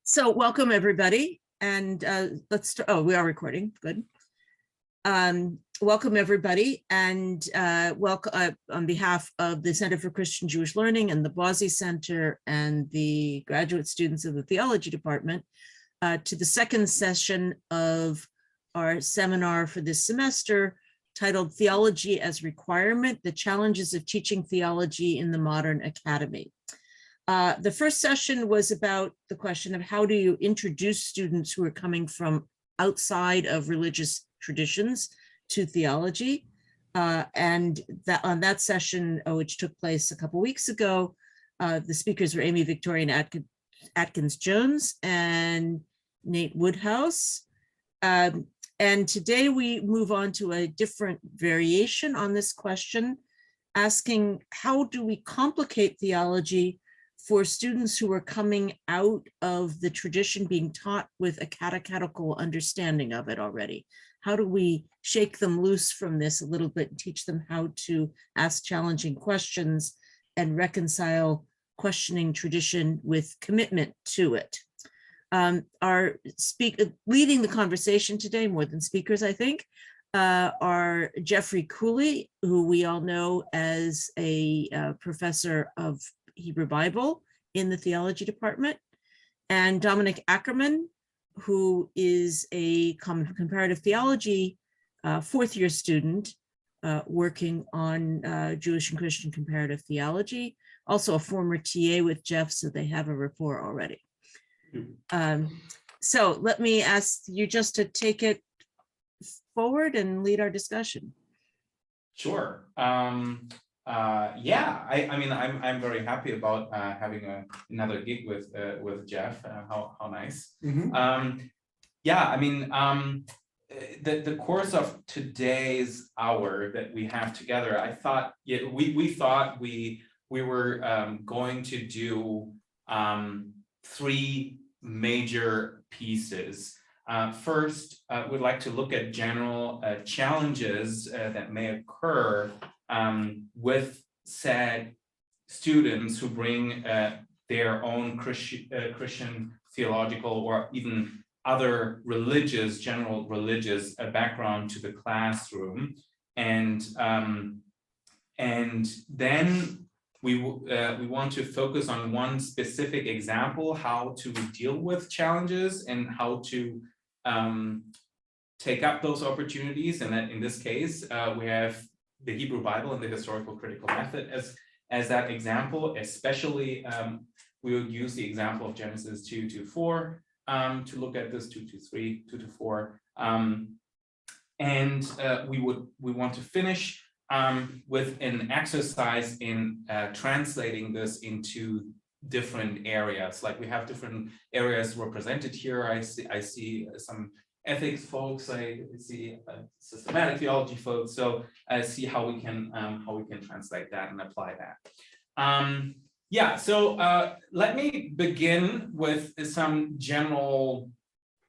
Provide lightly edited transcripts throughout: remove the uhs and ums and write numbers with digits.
So welcome everybody, and let's start. Oh, we are recording. Good. Welcome everybody, and welcome on behalf of the Center for Christian Jewish Learning and the Bozzi Center and the graduate students of the Theology Department to the second session of our seminar for this semester, titled Theology as Requirement: The Challenges of Teaching Theology in the Modern Academy. The first session was about the question of how do you introduce students who are coming from outside of religious traditions to theology. And that on that session, which took place a couple weeks ago, the speakers were Amy Victoria Atkins Jones and Nate Woodhouse. And today we move on to a different variation on this question, asking how do we complicate theology for students who are coming out of the tradition being taught with a catechetical understanding of it already? How do we shake them loose from this a little bit and teach them how to ask challenging questions and reconcile questioning tradition with commitment to it? Our leading the conversation today, more than speakers, I think, are Jeffrey Cooley, who we all know as a professor of Hebrew Bible in the Theology Department, and Domenik Ackermann, who is a comparative theology fourth-year student working on Jewish and Christian comparative theology, also a former TA with Jeff, so they have a rapport already. So let me ask you just to take it forward and lead our discussion. Sure. Yeah, I mean, I'm very happy about having another gig with Jeff. How nice. Mm-hmm. Yeah, I mean, the course of today's hour that we have together, I thought we thought we were going to do three major pieces. First, we'd like to look at general challenges that may occur with said students who bring their own Christian theological or even other general religious background to the classroom, and then we want to focus on one specific example, how to deal with challenges and how to take up those opportunities. And that in this case, we have the Hebrew Bible and the historical critical method as that example. Especially, we would use the example of Genesis 2-4 to look at this, 2-3, 2-4, and we want to finish with an exercise in translating this into different areas. Like we have different areas represented here. I see some ethics folks, I see systematic theology folks. So I see how we can translate that and apply that. Yeah, so let me begin with some general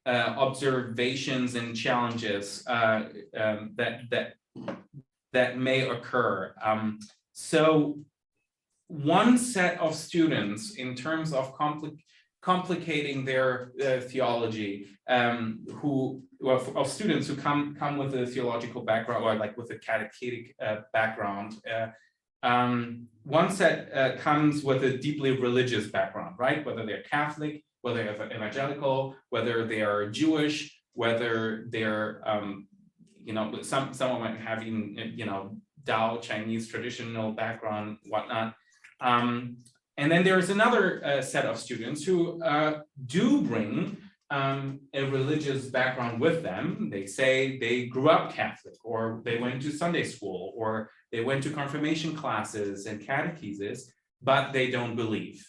observations and challenges that may occur. So one set of students, in terms of complicating their theology, of students who come with a theological background or like with a catechetic background, one set comes with a deeply religious background, right? Whether they're Catholic, whether they're evangelical, whether they are Jewish, whether they're someone might have even Tao, Chinese traditional background, whatnot. And then there's another set of students who do bring a religious background with them. They say they grew up Catholic, or they went to Sunday school, or they went to confirmation classes and catechesis, but they don't believe.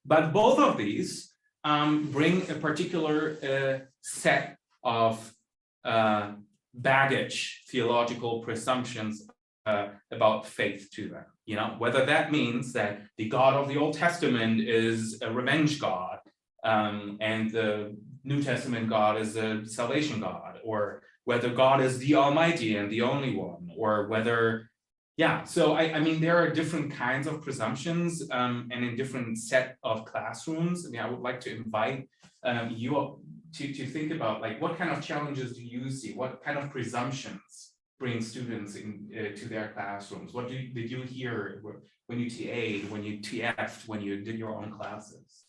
But both of these bring a particular set of baggage, theological presumptions about faith to them. Whether that means that the God of the Old Testament is a revenge God, and the New Testament God is a salvation God, or whether God is the Almighty and the only one, or whether Yeah, so I mean, there are different kinds of presumptions and in different set of classrooms. I mean, I would like to invite you to think about, like, what kind of challenges do you see? What kind of presumptions bring students in to their classrooms? What did you hear when you TA'd, when you TF'd, when you did your own classes?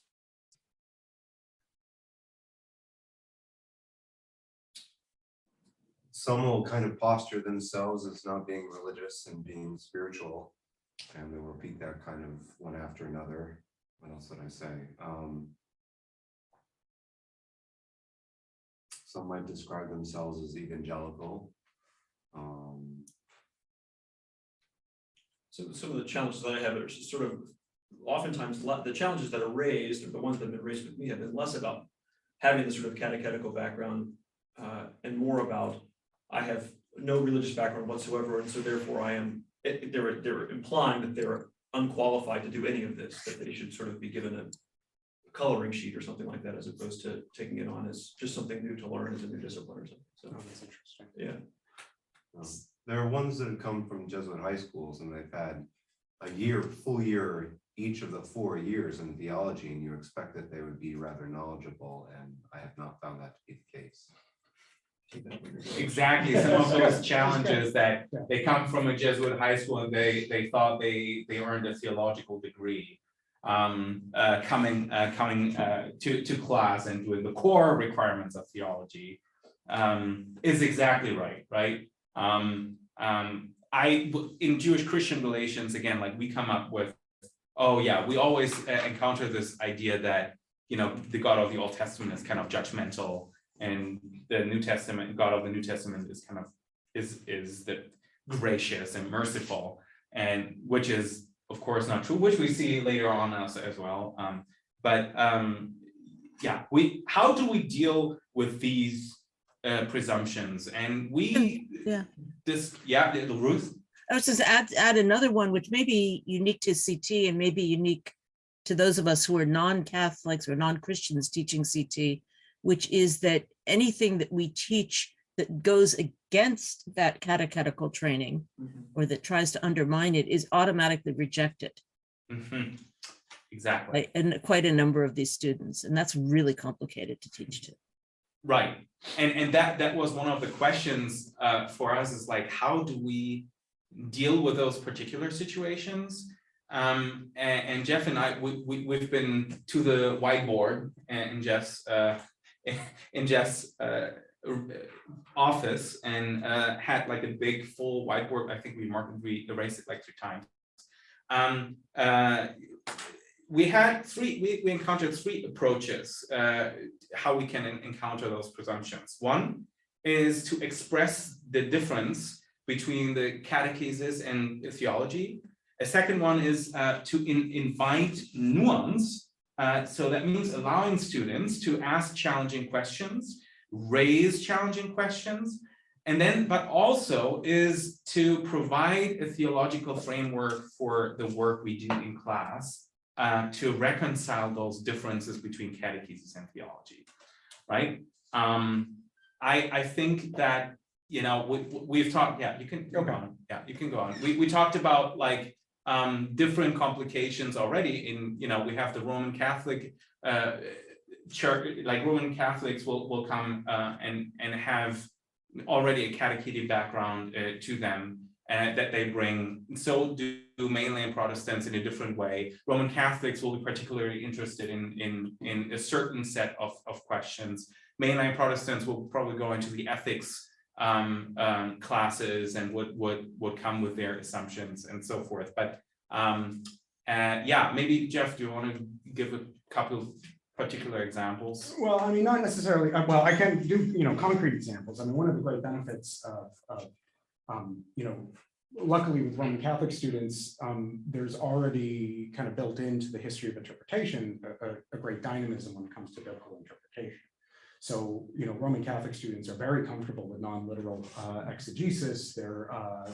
Some will kind of posture themselves as not being religious and being spiritual, and they'll repeat that kind of one after another. What else would I say? Some might describe themselves as evangelical. So some of the challenges that I have are sort of oftentimes the challenges that are raised, or the ones that have been raised with me, have been less about having this sort of catechetical background and more about I have no religious background whatsoever, and so therefore I am. They're implying that they're unqualified to do any of this, that they should sort of be given a coloring sheet or something like that, as opposed to taking it on as just something new to learn as a new discipline or something. So that's interesting. Yeah. There are ones that have come from Jesuit high schools, and they've had a full year each of the 4 years in theology, and you expect that they would be rather knowledgeable, and I have not found that to be the case. Exactly, some of those challenges that they come from a Jesuit high school and they thought they earned a theological degree, coming to class and doing the core requirements of theology, is exactly right. In Jewish Christian relations, again, like, we come up with, oh yeah, we always encounter this idea that, you know, the God of the Old Testament is kind of judgmental, and the New Testament, God of the New Testament is kind of is the gracious and merciful, and which is of course not true, which we see later on as well. Yeah, how do we deal with these presumptions? And the Ruth. I was just add another one, which may be unique to CT and maybe unique to those of us who are non-Catholics or non-Christians teaching CT, which is that anything that we teach that goes against that catechetical training or that tries to undermine it is automatically rejected. Exactly. And quite a number of these students, and that's really complicated to teach to. Right, and that was one of the questions for us, is like, how do we deal with those particular situations? And Jeff and I, we've been to the whiteboard in Jeff's office, and had like a big full whiteboard. I think we erased it like 3 times. We encountered 3 approaches how we can encounter those presumptions. One is to express the difference between the catechesis and theology. A second one is to invite nuance. So that means allowing students to ask challenging questions, raise challenging questions, and then, but also is to provide a theological framework for the work we do in class, to reconcile those differences between catechesis and theology, right? I think that, you know, we've talked, yeah, you can go on. Yeah, you can go on. We talked about, like, different complications already in, you know, we have the Roman Catholic church, like Roman Catholics will come and have already a catechetic background to them that they bring. So do mainline Protestants in a different way. Roman Catholics will be particularly interested in a certain set of questions. Mainline Protestants will probably go into the ethics classes and would come with their assumptions and so forth. But yeah, maybe Jeff, do you want to give a couple of particular examples? Well, I mean, not necessarily. Well, I can do, you know, concrete examples. I mean, one of the great benefits of you know, luckily with Roman Catholic students, there's already kind of built into the history of interpretation a great dynamism when it comes to biblical interpretation. So, you know, Roman Catholic students are very comfortable with non-literal exegesis. They're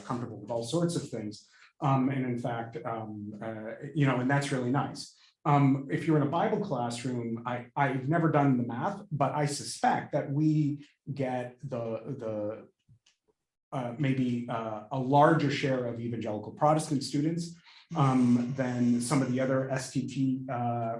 comfortable with all sorts of things. And in fact, you know, and that's really nice. If you're in a Bible classroom, I've never done the math, but I suspect that we get the maybe a larger share of evangelical Protestant students than some of the other STT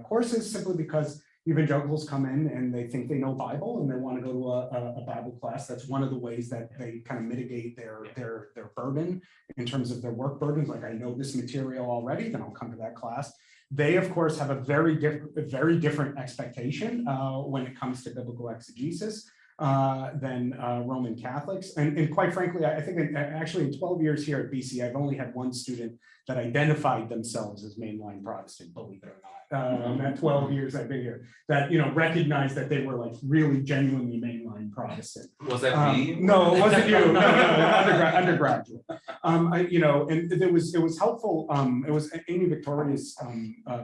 courses, simply because evangelicals come in and they think they know Bible and they want to go to a Bible class. That's one of the ways that they kind of mitigate their burden in terms of their work burdens. Like, I know this material already, then I'll come to that class. They, of course, have a very different expectation when it comes to biblical exegesis than Roman Catholics. And quite frankly, I think actually in 12 years here at BC, I've only had one student that identified themselves as mainline Protestant, believe it or not. In that 12 years I've been here, that, recognized that they were like really genuinely mainline Protestant. Was that me? No, it wasn't you. No, undergraduate. And it was helpful. It was Amy Victoria's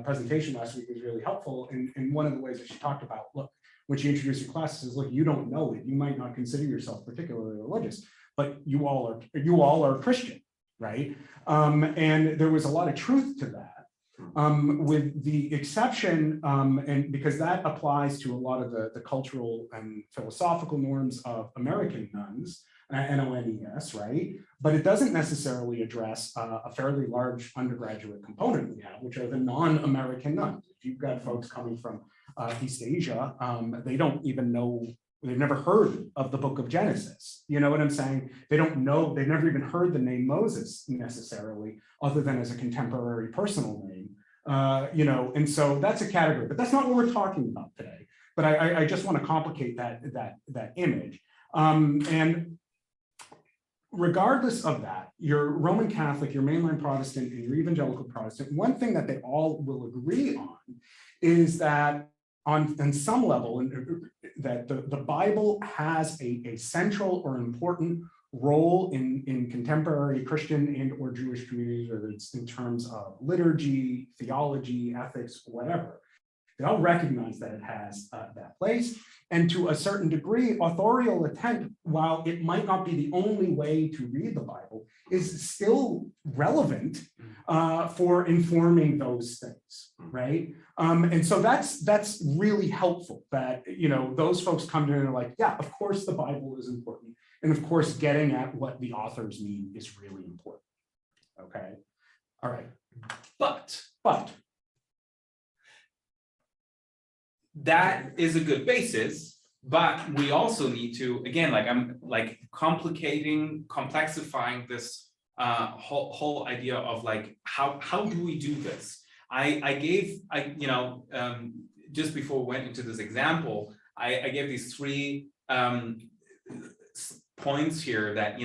presentation last week was really helpful. And one of the ways that she talked about, look, when she introduced your classes, is, look, you don't know it. You might not consider yourself particularly religious, but you all are Christian, right? And there was a lot of truth to that. With the exception, and because that applies to a lot of the cultural and philosophical norms of American nuns, NONES, right? But it doesn't necessarily address a fairly large undergraduate component we have, which are the non-American nuns. If you've got folks coming from East Asia, they don't even know, they've never heard of the book of Genesis. You know what I'm saying? They don't know, they've never even heard the name Moses necessarily, other than as a contemporary personal name. And so that's a category, but that's not what we're talking about today. But I just want to complicate that image. And regardless of that, your Roman Catholic, your mainline Protestant, and your evangelical Protestant, one thing that they all will agree on is that on some level, that the Bible has a central or important role in contemporary Christian and or Jewish communities, whether it's in terms of liturgy, theology, ethics, whatever. They all recognize that it has that place. And to a certain degree, authorial intent, while it might not be the only way to read the Bible, is still relevant for informing those things, right? And so that's really helpful that, those folks come in and are like, yeah, of course the Bible is important. And of course, getting at what the authors mean is really important, okay? All right. But. That is a good basis, but we also need to, again, I'm complexifying this whole idea of how do we do this? Just before we went into this example, I gave these three points here that,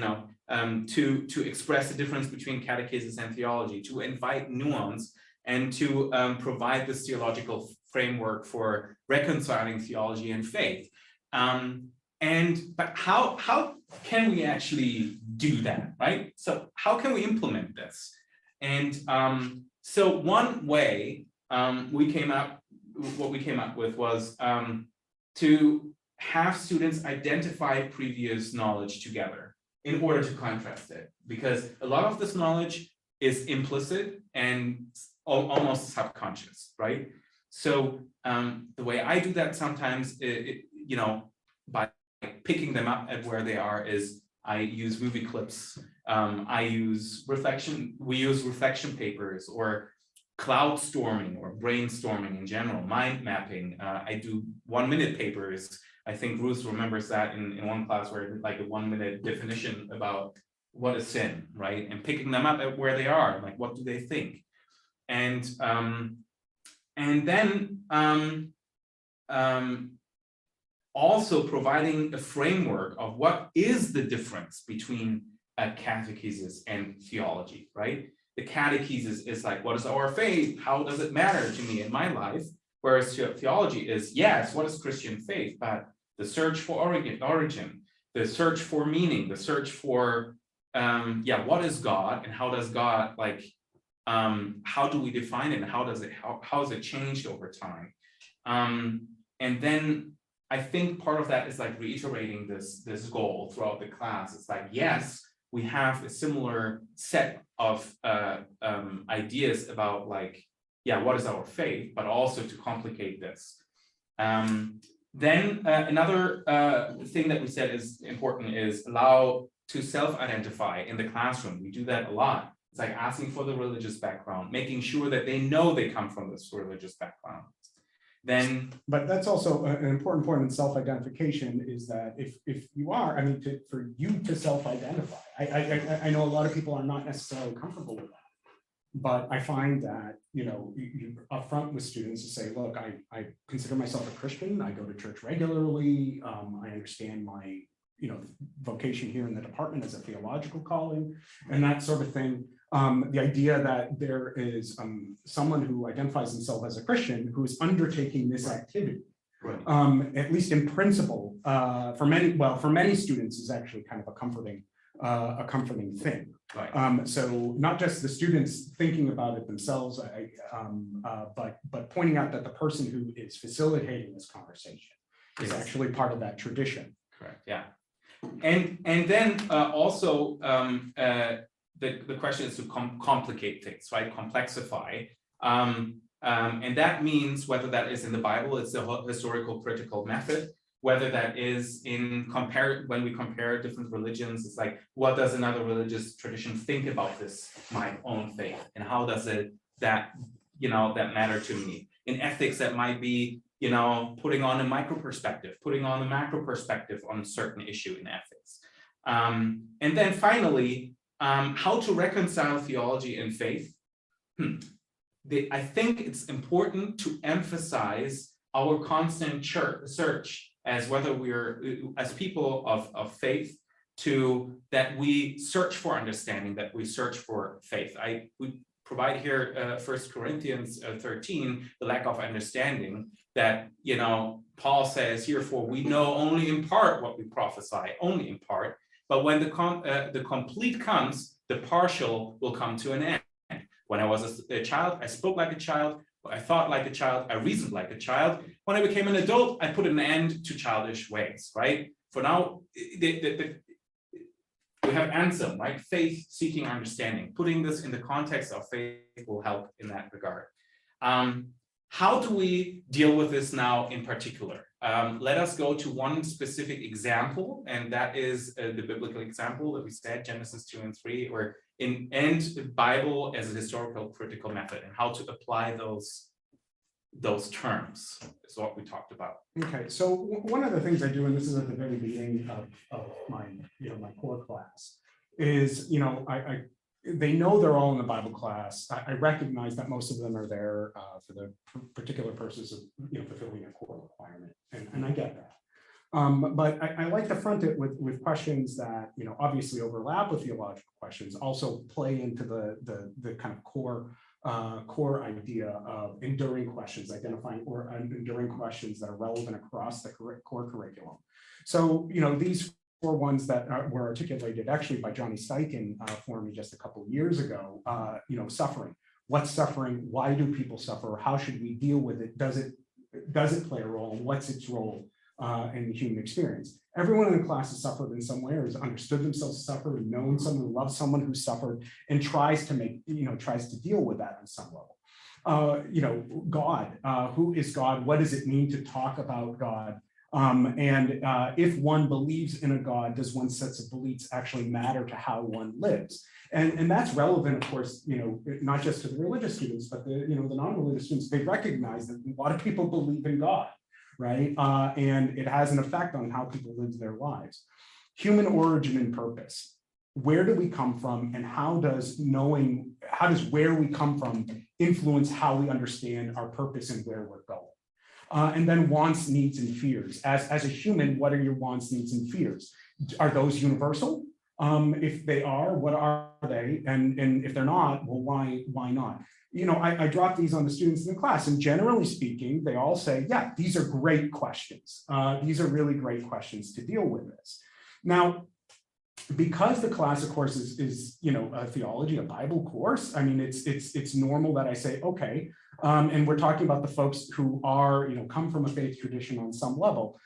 to express the difference between catechesis and theology, to invite nuance, and to provide this theological framework for reconciling theology and faith. But how can we actually do that, right? So how can we implement this? And so one way what we came up with was to have students identify previous knowledge together in order to contrast it, because a lot of this knowledge is implicit and almost subconscious, right? So the way I do that sometimes, by picking them up at where they are, is I use movie clips. We use reflection papers, or cloud storming, or brainstorming in general, mind mapping. I do 1-minute papers. I think Ruth remembers that in one class where a 1-minute definition about what is sin, right? And picking them up at where they are, what do they think? And then also providing a framework of what is the difference between a catechesis and theology, right? The catechesis is what is our faith? How does it matter to me in my life? Whereas theology is, yes, what is Christian faith? But the search for origin, the search for meaning, the search for, what is God, and how does God, how do we define it, and how has it changed over time? And then I think part of that is reiterating this goal throughout the class. It's yes, we have a similar set of ideas about what is our faith, but also to complicate this. Then another thing that we said is important is allow to self-identify in the classroom. We do that a lot. It's like asking for the religious background, making sure that they know they come from this religious background. Then, but that's also an important point in self-identification is that if you are, I mean, for you to self-identify, I know a lot of people are not necessarily comfortable with that. But I find that, you know, you upfront with students to say, look, I consider myself a Christian. I go to church regularly. I understand my, you know, vocation here in the department as a theological calling and that sort of thing. The idea that there is someone who identifies himself as a Christian who is undertaking this activity, Right. at least in principle, for many students is actually kind of a comforting thing. right. So not just the students thinking about it themselves, but pointing out that the person who is facilitating this conversation is Yes. actually part of that tradition. Correct. Yeah. And then also the question is to complicate things, right? Complexify. And that means whether that is in the Bible, it's a historical critical method. Whether that is when we compare different religions, it's like, what does another religious tradition think about this, my own faith, and how does that matter to me? In ethics, that might be, you know, putting on a micro perspective, putting on a macro perspective on a certain issue in ethics. And then finally, how to reconcile theology and faith. I think it's important to emphasize our constant search as whether we're, as people of faith, that we search for understanding, that we search for faith. We provide here 1 Corinthians 13, the lack of understanding, that, you know, Paul says, "Herefore we know only in part what we prophesy, only in part. But when the complete comes, the partial will come to an end. When I was a child, I spoke like a child. I thought like a child, I reasoned like a child. When I became an adult, I put an end to childish ways," right? For now, we have Anselm, right? Faith, seeking understanding. Putting this in the context of faith will help in that regard. How do we deal with this now in particular? Let us go to one specific example, and that is the biblical example that we said, Genesis 2 and 3, and Bible as a historical critical method, and how to apply those terms is what we talked about. Okay, so one of the things I do, and this is at the very beginning of my, you know, my core class, is, you know, they know they're all in the Bible class. I recognize that most of them are there for the particular purpose of, you know, fulfilling a core requirement, and I get that. But I like to front it with questions that, you know, obviously overlap with theological questions, also play into the kind of core idea of enduring questions, identifying or enduring questions that are relevant across the core curriculum. So, you know, these 4 ones that were articulated actually by Johnny Steichen for me just a couple of years ago, you know, suffering. What's suffering? Why do people suffer? How should we deal with it? Does it play a role? And what's its role in the human experience? Everyone in the class has suffered in some way, or has understood themselves to suffer, and known someone who loves someone who suffered, and tries to deal with that on some level. You know, God, who is God? What does it mean to talk about God? And if one believes in a God, does one's sets of beliefs actually matter to how one lives? And that's relevant, of course, you know, not just to the religious students, but the non-religious students. They recognize that a lot of people believe in God, right? And it has an effect on how people live their lives. Human origin and purpose. Where do we come from, and how does where we come from influence how we understand our purpose and where we're going? And then wants, needs, and fears. As a human, what are your wants, needs, and fears? Are those universal? If they are, what are they? And if they're not, well, why not? You know, I drop these on the students in the class, and generally speaking, they all say, yeah, these are great questions. These are really great questions to deal with this. Now, because the class, of course, is you know, a theology, a Bible course, I mean, it's normal that I say, okay, and we're talking about the folks who are, you know, come from a faith tradition on some level.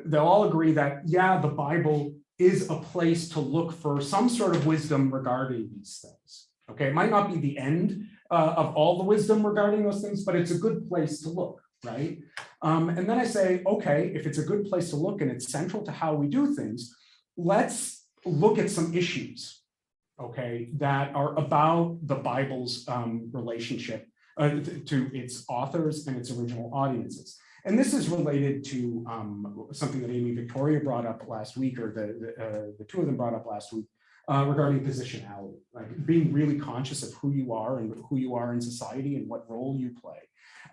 They'll all agree that, yeah, the Bible is a place to look for some sort of wisdom regarding these things. Okay, it might not be the end of all the wisdom regarding those things, but it's a good place to look, right? And then I say, okay, if it's a good place to look and it's central to how we do things, let's look at some issues, okay, that are about the Bible's relationship to its authors and its original audiences. And this is related to something that Amy Victoria brought up last week, or the two of them brought up last week, regarding positionality, like being really conscious of who you are and who you are in society and what role you play.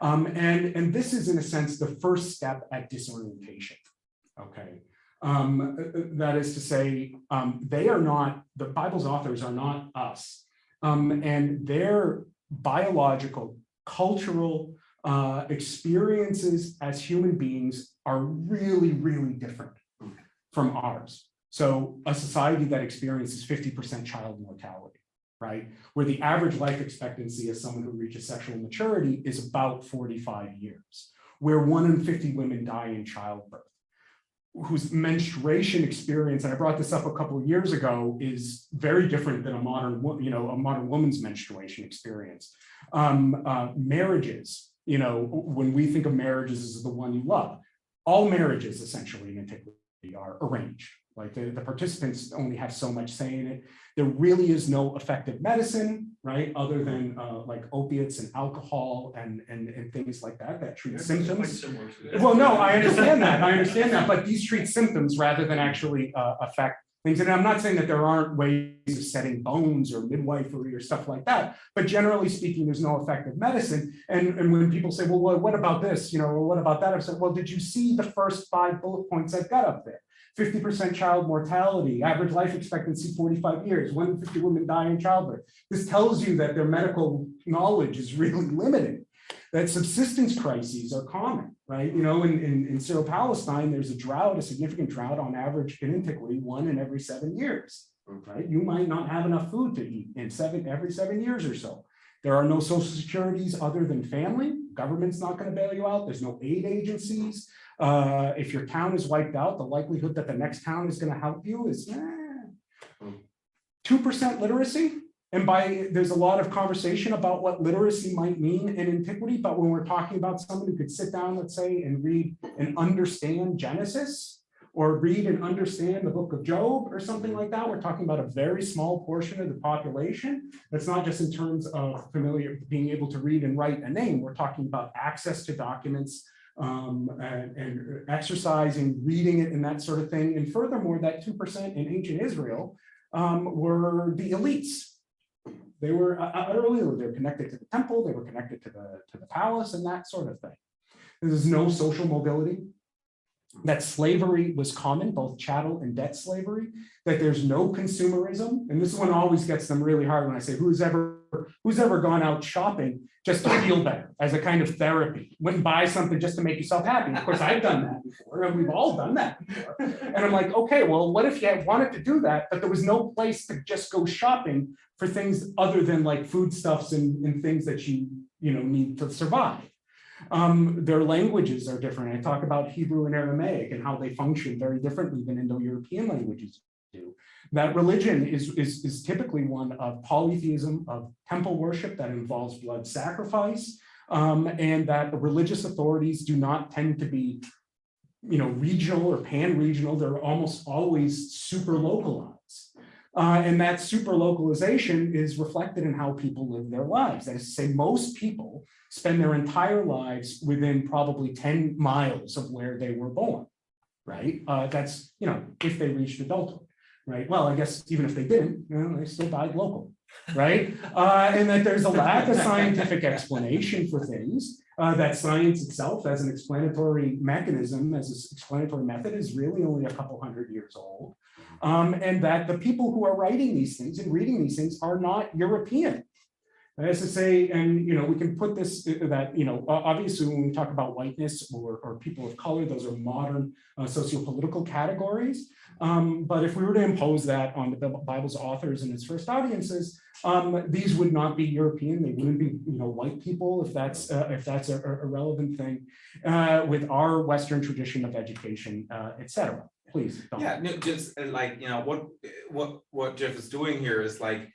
And this is, in a sense, the first step at disorientation, okay? That is to say, they are not, the Bible's authors are not us, and their biological, cultural experiences as human beings are really, really different from ours. So a society that experiences 50% child mortality, right? Where the average life expectancy as someone who reaches sexual maturity is about 45 years, where 1 in 50 women die in childbirth, whose menstruation experience, and I brought this up a couple of years ago, is very different than a modern woman's menstruation experience. Marriages, when we think of marriages as the one you love, all marriages essentially in antiquity are arranged. Like the participants only have so much say in it. There really is no effective medicine, right? Other than like opiates and alcohol and things like that treat symptoms. Well, no, I understand that, but these treat symptoms rather than actually affect things. And I'm not saying that there aren't ways of setting bones or midwifery or stuff like that, but generally speaking, there's no effective medicine. And when people say, well, what about this? Or what about that? I said, well, did you see the first 5 bullet points I've got up there? 50% child mortality, average life expectancy 45 years, 1 in 50 women die in childbirth. This tells you that their medical knowledge is really limited, that subsistence crises are common, right? In Syro-Palestine, there's a drought, a significant drought on average in antiquity, 1 in every 7 years, right? You might not have enough food to eat in every 7 years or so. There are no social securities other than family. Government's not going to bail you out. There's no aid agencies. If your town is wiped out, the likelihood that the next town is going to help you is 2% literacy. And there's a lot of conversation about what literacy might mean in antiquity, but when we're talking about someone who could sit down, let's say, and read and understand Genesis, or read and understand the book of Job or something like that, we're talking about a very small portion of the population. That's not just in terms of being able to read and write a name. We're talking about access to documents, and exercising, reading it, and that sort of thing. And furthermore, that 2% in ancient Israel were the elites. They were they were connected to the temple, they were connected to the palace, and that sort of thing. There's no social mobility. That slavery was common, both chattel and debt slavery, that there's no consumerism. And this one always gets them really hard when I say, who's ever gone out shopping just to feel better as a kind of therapy? Wouldn't buy something just to make yourself happy. Of course, I've done that before, and we've all done that before. And I'm like, okay, well, what if you wanted to do that, but there was no place to just go shopping for things other than like foodstuffs and things that you need to survive? Their languages are different. I talk about Hebrew and Aramaic and how they function very differently than Indo-European languages do. That religion is typically one of polytheism, of temple worship that involves blood sacrifice, and that the religious authorities do not tend to be, regional or pan-regional. They're almost always super localized. And that super localization is reflected in how people live their lives. That is to say, most people spend their entire lives within probably 10 miles of where they were born, right? That's, if they reached adulthood, right? Well, I guess even if they didn't, they still died local, right? And that there's a lack of scientific explanation for things, that science itself as an explanatory mechanism, as an explanatory method, is really only a couple hundred years old. And that the people who are writing these things and reading these things are not European. That is to say, and we can put this, that obviously when we talk about whiteness or people of color, those are modern sociopolitical categories. But if we were to impose that on the Bible's authors and its first audiences, these would not be European. They wouldn't be white people, if that's a relevant thing, with our Western tradition of education, etc. Please. Yeah, no, just like what Jeff is doing here is like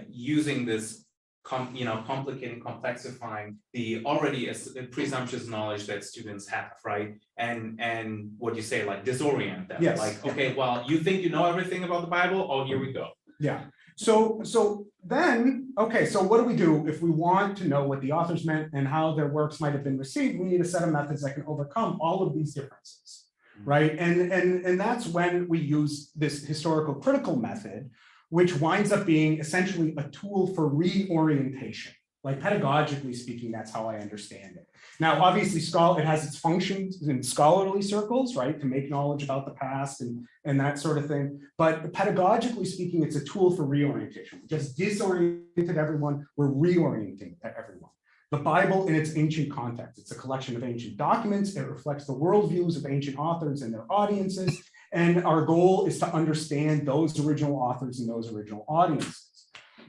using this complicating, complexifying the already presumptuous knowledge that students have, right? And what you say, like disorient them. Yes. Like, okay, well, you think you know everything about the Bible? Oh, here we go. Yeah. So then, okay, so what do we do if we want to know what the authors meant and how their works might have been received? We need a set of methods that can overcome all of these differences, right? And that's when we use this historical critical method, which winds up being essentially a tool for reorientation. Like pedagogically speaking, that's how I understand it. Now, obviously, it has its functions in scholarly circles, right, to make knowledge about the past and that sort of thing. But pedagogically speaking, it's a tool for reorientation. We just disoriented everyone, we're reorienting everyone. The Bible in its ancient context, it's a collection of ancient documents. It reflects the worldviews of ancient authors and their audiences. And our goal is to understand those original authors and those original audiences.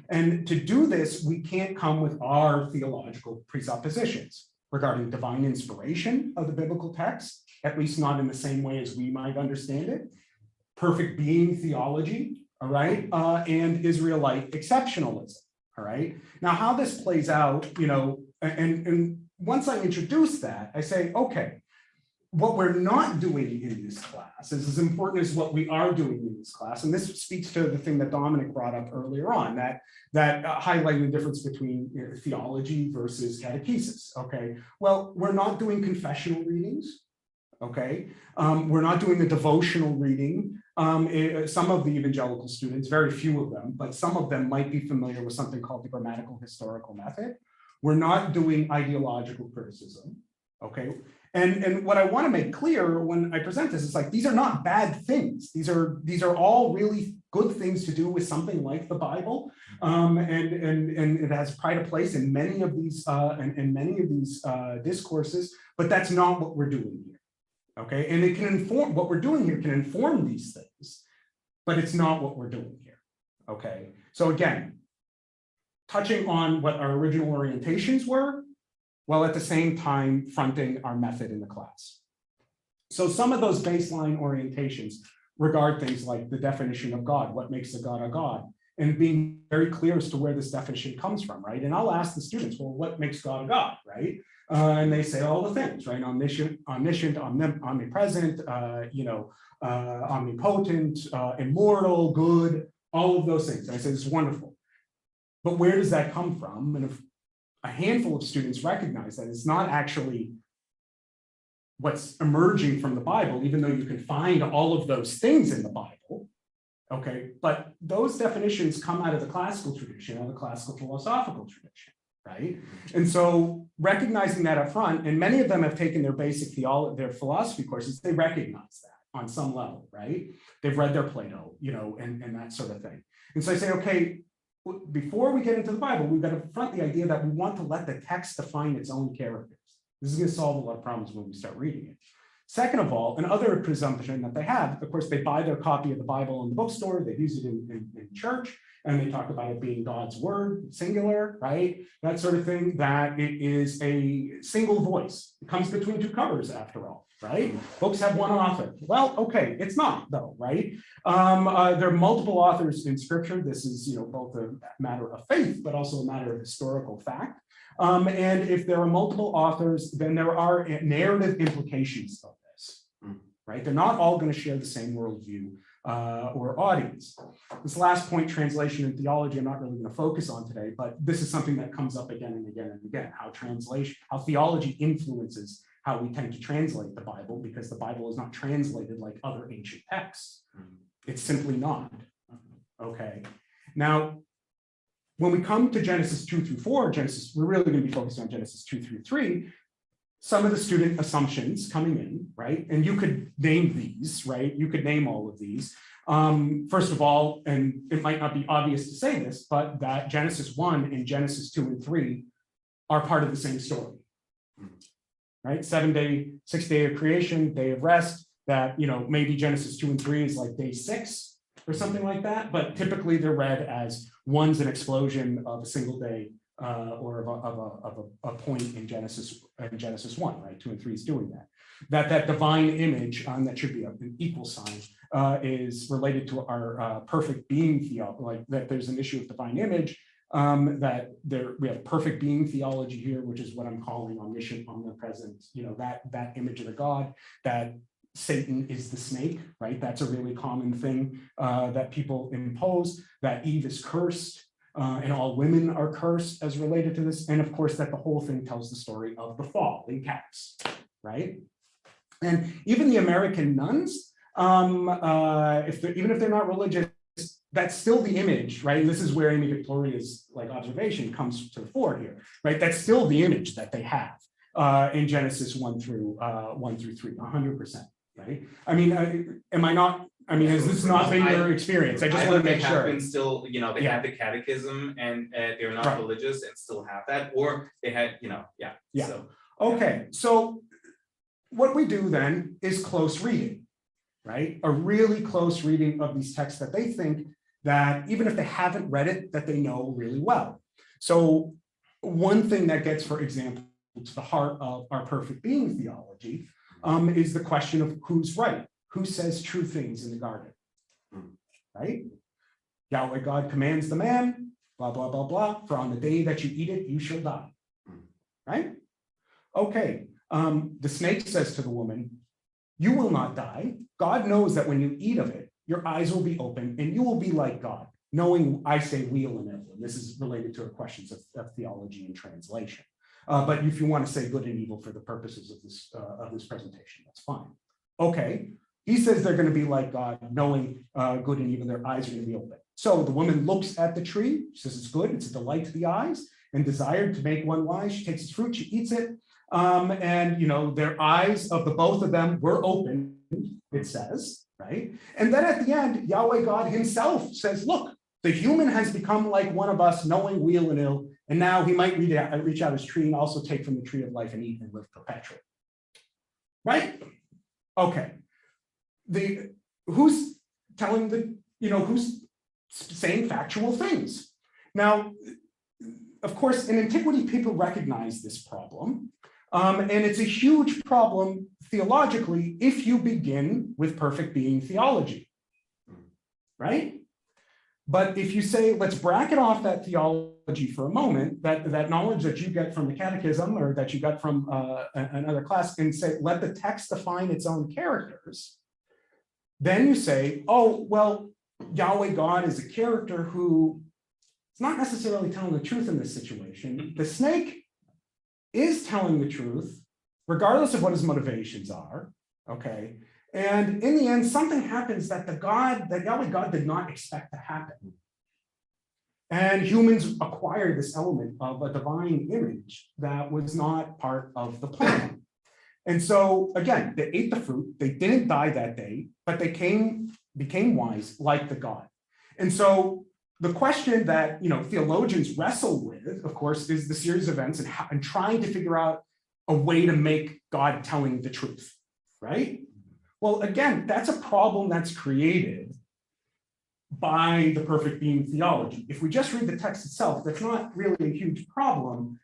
And to do this, we can't come with our theological presuppositions regarding divine inspiration of the biblical text, at least not in the same way as we might understand it, perfect being theology, all right, and Israelite exceptionalism, all right? Now, how this plays out, and once I introduce that, I say, okay, what we're not doing in this class is as important as what we are doing in this class. And this speaks to the thing that Domenik brought up earlier on, that highlighting the difference between theology versus catechesis, okay? Well, we're not doing confessional readings, okay? We're not doing the devotional reading. Some of the evangelical students, very few of them, but some of them might be familiar with something called the grammatical historical method. We're not doing ideological criticism, okay? And what I want to make clear when I present this is like, these are not bad things. These are all really good things to do with something like the Bible. And it has pride of place in many of these discourses, but that's not what we're doing here. Okay. And it can inform what we're doing here can inform these things, but it's not what we're doing here. Okay. So again, touching on what our original orientations were, while at the same time fronting our method in the class. So some of those baseline orientations regard things like the definition of God, what makes a God, and being very clear as to where this definition comes from, right? And I'll ask the students, well, what makes God a God, right? And they say all the things, right? Omniscient, omnipresent, omnipotent, immortal, good, all of those things. And I say, this is wonderful. But where does that come from? And if a handful of students recognize that it's not actually what's emerging from the Bible, even though you can find all of those things in the Bible, okay? But those definitions come out of the classical tradition, out of the classical philosophical tradition, right? And so recognizing that up front, and many of them have taken their basic theology, their philosophy courses, they recognize that on some level, right? They've read their Plato, and that sort of thing. And so I say, okay, before we get into the Bible, we've got to front the idea that we want to let the text define its own characters. This is going to solve a lot of problems when we start reading it. Second of all, another presumption that they have, of course, they buy their copy of the Bible in the bookstore, they use it in church, and they talk about it being God's word, singular, right? That sort of thing, that it is a single voice. It comes between two covers after all, right? Books have one author. Well, okay, it's not though, right? There are multiple authors in scripture. This is, both a matter of faith, but also a matter of historical fact. And if there are multiple authors, then there are narrative implications of this, right? They're not all going to share the same worldview or audience. This last point, translation and theology, I'm not really going to focus on today, but this is something that comes up again and again and again, how theology influences how we tend to translate the Bible, because the Bible is not translated like other ancient texts. It's simply not. Okay. Now, when we come to Genesis 2 through 4, we're really going to be focused on Genesis 2 through 3. Some of the student assumptions coming in, right? And you could name these, right? You could name all of these. First of all, and it might not be obvious to say this, but that Genesis 1 and Genesis 2 and 3 are part of the same story, right? 6th day of creation, day of rest, that, maybe Genesis 2 and 3 is like day 6 or something like that, but typically they're read as one's an explosion of a single day or of a point in Genesis 1, right? 2 and 3 is doing that. That divine image, that should be an equal sign, is related to our perfect being theology, like that there's an issue of divine image, that we have perfect being theology here, which is what I'm calling omniscient, omnipresent, that image of the God, that Satan is the snake, right? That's a really common thing that people impose, that Eve is cursed, and all women are cursed as related to this. And of course, that the whole thing tells the story of the fall in caps, right? And even the American nuns, even if they're not religious, that's still the image, right? And this is where Amy Victoria's observation comes to the fore here, right? That's still the image that they have in Genesis 1 through 3, 100%, right? I mean, has this not been your experience? I just want to make sure. Been still, they had the catechism and they're not religious and still have that, or they had, Yeah. So. Okay, so what we do then is close reading, right? A really close reading of these texts that they think that even if they haven't read it, that they know really well. So one thing that gets, for example, to the heart of our perfect being theology is the question of who's right, who says true things in the garden, right? Yahweh God commands the man, blah, blah, blah, blah, for on the day that you eat it, you shall die, right? Okay, the snake says to the woman, you will not die. God knows that when you eat of it, your eyes will be open and you will be like God, knowing I say weal and ill. And this is related to questions of theology and translation. But if you want to say good and evil for the purposes of this presentation, that's fine. Okay, he says they're going to be like God, knowing good and evil, their eyes are going to be open. So the woman looks at the tree, she says it's good, it's a delight to the eyes, and desired to make one wise. She takes its fruit, she eats it. And their eyes of the both of them were open, it says, right? And then at the end, Yahweh God himself says, look, the human has become like one of us, knowing weal and ill, and now he might reach out his tree and also take from the tree of life and eat and live perpetually. Right? Okay. Who's telling who's saying factual things? Now, of course, in antiquity, people recognize this problem. And it's a huge problem theologically if you begin with perfect being theology, right? But if you say, let's bracket off that theology for a moment, that knowledge that you get from the catechism or that you got from another class, and say, let the text define its own characters, then you say, oh, well, Yahweh God is a character who is not necessarily telling the truth in this situation. The snake is telling the truth, regardless of what his motivations are, okay? And in the end, something happens that Yahweh God did not expect to happen. And humans acquired this element of a divine image that was not part of the plan. And so, again, they ate the fruit, they didn't die that day, but they became wise like the God. And so the question that theologians wrestle with, of course, is the series of events and trying to figure out a way to make God telling the truth, right? Well, again, that's a problem that's created by the perfect being theology. If we just read the text itself, that's not really a huge problem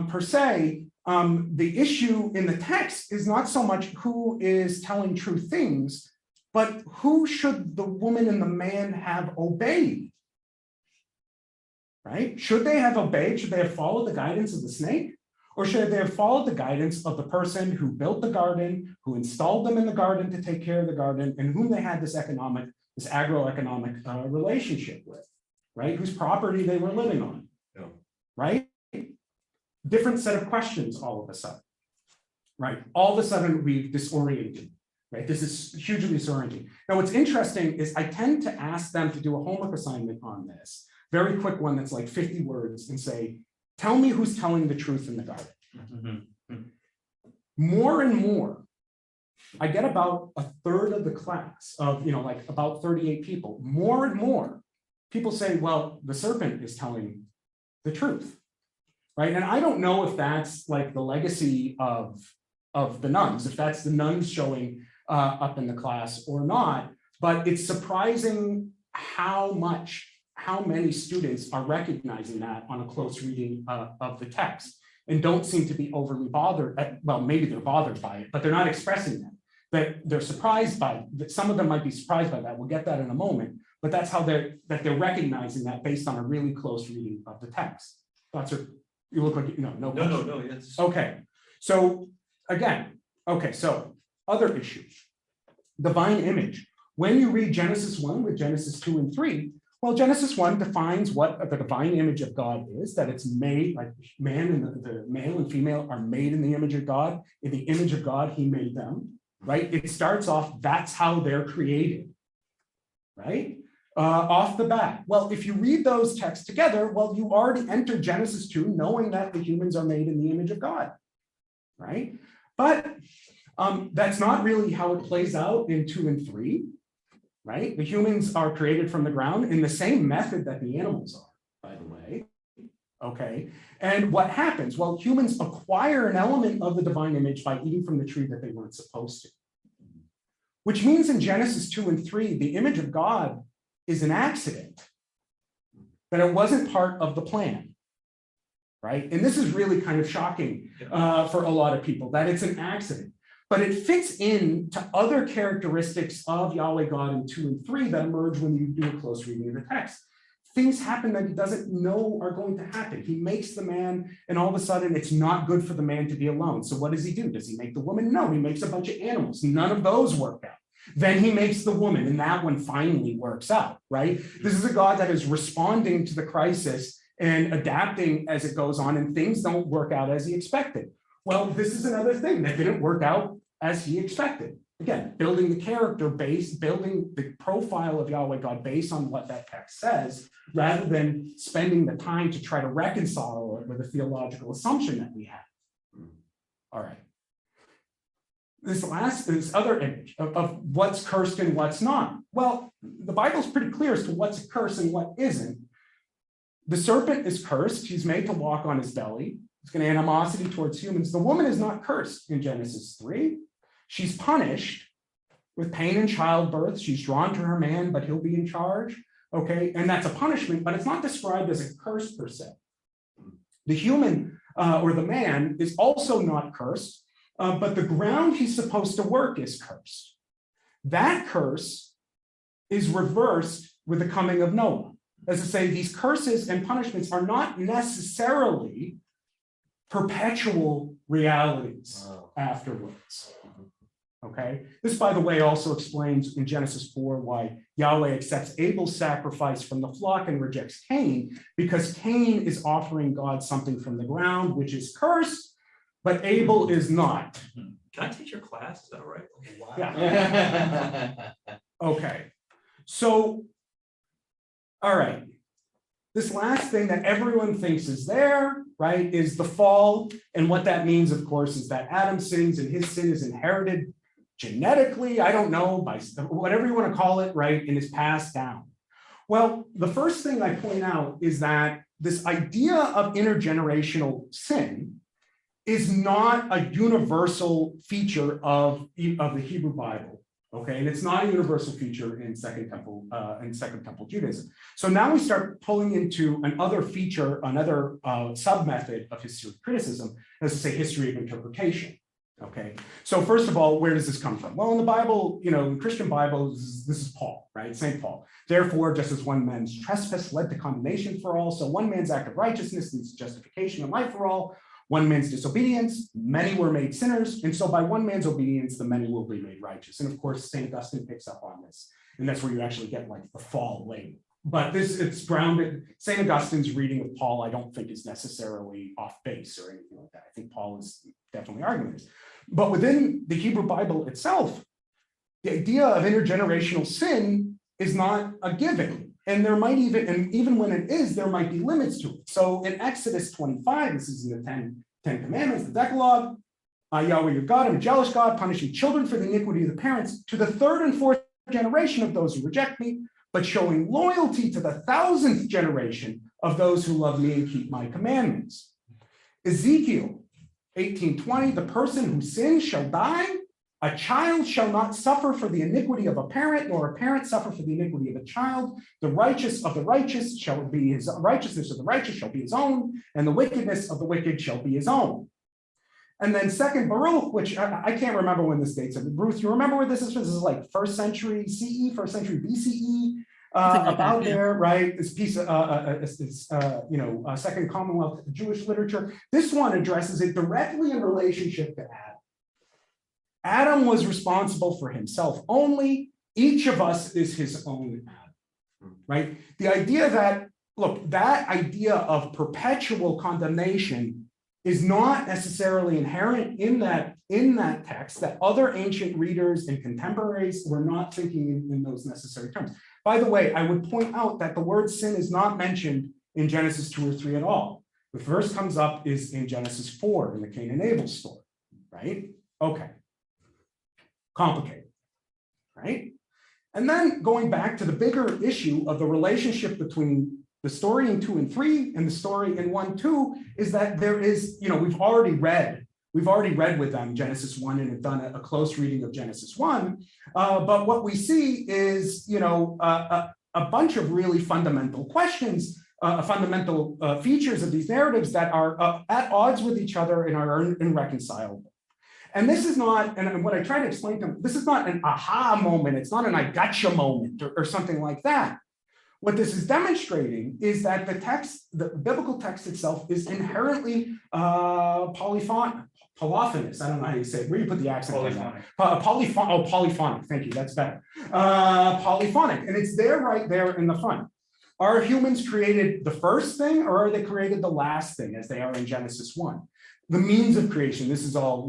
per se. The issue in the text is not so much who is telling true things, but who should the woman and the man have obeyed? Right? Should they have obeyed? Should they have followed the guidance of the snake? Or should they have followed the guidance of the person who built the garden, who installed them in the garden to take care of the garden, and whom they had this agroeconomic relationship with, right? Whose property they were living on, right? Different set of questions all of a sudden, right? All of a sudden we've disoriented, right? This is hugely disorienting. Now, what's interesting is I tend to ask them to do a homework assignment on this, very quick one that's like 50 words, and say, tell me who's telling the truth in the garden. More and more, I get about a third of the class of, like about 38 people, more and more people say, well, the serpent is telling the truth, right? And I don't know if that's like the legacy of the nuns, if that's the nuns showing up in the class or not, but it's surprising how many students are recognizing that on a close reading of the text and don't seem to be overly bothered. Well, maybe they're bothered by it, but they're not expressing that they're surprised by that. Some of them might be surprised by that. We'll get that in a moment. but that's how they're recognizing that based on a really close reading of the text. Thoughts are, you look like, no No, yes. Okay, so again, okay, so other issues. Divine image. When you read Genesis 1 with Genesis 2 and 3, well, Genesis 1 defines what the divine image of God is, that it's made, like man and the male and female are made in the image of God. In the image of God, he made them, right? It starts off, that's how they're created, right? Off the bat. Well, if you read those texts together, well, you already enter Genesis 2 knowing that the humans are made in the image of God, right? But that's not really how it plays out in 2 and 3. Right? The humans are created from the ground in the same method that the animals are, by the way. Okay. And what happens? Well, humans acquire an element of the divine image by eating from the tree that they weren't supposed to. Which means in Genesis 2 and 3, the image of God is an accident, that it wasn't part of the plan. Right? And this is really kind of shocking for a lot of people, that it's an accident. But it fits into other characteristics of Yahweh God in 2 and 3 that emerge when you do a close reading of the text. Things happen that he doesn't know are going to happen. He makes the man, and all of a sudden it's not good for the man to be alone. So what does he do? Does he make the woman? No, he makes a bunch of animals. None of those work out. Then he makes the woman, and that one finally works out, right? This is a God that is responding to the crisis and adapting as it goes on, and things don't work out as he expected. Well, this is another thing that didn't work out as he expected. Again, building the character base, building the profile of Yahweh God based on what that text says, rather than spending the time to try to reconcile it with a theological assumption that we have. All right. This other image of what's cursed and what's not. Well, the Bible's pretty clear as to what's a curse and what isn't. The serpent is cursed. He's made to walk on his belly. It's going to animosity towards humans. The woman is not cursed in Genesis 3. She's punished with pain in childbirth. She's drawn to her man, but he'll be in charge. Okay, and that's a punishment, but it's not described as a curse per se. The human or the man is also not cursed, but the ground he's supposed to work is cursed. That curse is reversed with the coming of Noah. As I say, these curses and punishments are not necessarily perpetual realities afterwards. Okay, this, by the way, also explains in Genesis 4 why Yahweh accepts Abel's sacrifice from the flock and rejects Cain, because Cain is offering God something from the ground, which is cursed, but Abel is not. Can I teach your class? Is that right? Wow. Yeah. Okay, so, all right. This last thing that everyone thinks is there, right, is the fall. And what that means, of course, is that Adam sins and his sin is inherited genetically, I don't know, by whatever you want to call it, right, and is passed down. Well, the first thing I point out is that this idea of intergenerational sin is not a universal feature of the Hebrew Bible. Okay, and it's not a universal feature in Second Temple Judaism. So now we start pulling into another feature, another sub-method of history criticism, as to say history of interpretation. Okay, so first of all, where does this come from? Well, in the Bible, in Christian Bible, this is Paul, right? St. Paul. Therefore, just as one man's trespass led to condemnation for all, so one man's act of righteousness leads to justification and life for all. One man's disobedience, many were made sinners, and so by one man's obedience, the many will be made righteous. And of course, St. Augustine picks up on this, and that's where you actually get like the fall label. But it's grounded, St. Augustine's reading of Paul, I don't think is necessarily off base or anything like that. I think Paul is definitely arguing this. But within the Hebrew Bible itself, the idea of intergenerational sin is not a given. And there might even when it is, there might be limits to it. So in Exodus 25, this is in the Ten Commandments, the Decalogue, Yahweh your God, I'm a jealous God, punishing children for the iniquity of the parents to the third and fourth generation of those who reject me, but showing loyalty to the 1,000th generation of those who love me and keep my commandments. Ezekiel 18:20, the person who sins shall die. A child shall not suffer for the iniquity of a parent, nor a parent suffer for the iniquity of a child. The righteous of the righteous shall be his righteousness of the righteous shall be his own, and the wickedness of the wicked shall be his own. And then second Baruch, which I can't remember when this dates. Bruce, you remember where this is? This is like 1st century CE, 1st century BCE. Something like about that, yeah. there, right? This piece, Second Commonwealth Jewish literature. This one addresses it directly in relationship to Adam. Adam was responsible for himself only. Each of us is his own Adam, right? The idea that, look, that idea of perpetual condemnation is not necessarily inherent in that text, that other ancient readers and contemporaries were not thinking in those necessary terms. By the way, I would point out that the word sin is not mentioned in Genesis 2 or 3 at all. The first comes up is in Genesis 4 in the Cain and Abel story, right? Okay. Complicated, right? And then going back to the bigger issue of the relationship between the story in 2 and 3 and the story in 1, 2 is that there is, we've already read with them Genesis 1 and have done a close reading of Genesis 1. But what we see is, a bunch of really fundamental questions, fundamental features of these narratives that are at odds with each other and are irreconcilable. And this is not, and what I try to explain to them, this is not an aha moment. It's not an I gotcha moment or something like that. What this is demonstrating is that the biblical text itself is inherently polyphonic. I don't know how you say it. Where do you put the accent? Polyphonic. Polyphonic. Thank you. That's better. Polyphonic. And it's there right there in the front. Are humans created the first thing or are they created the last thing as they are in Genesis 1? The means of creation, this is all,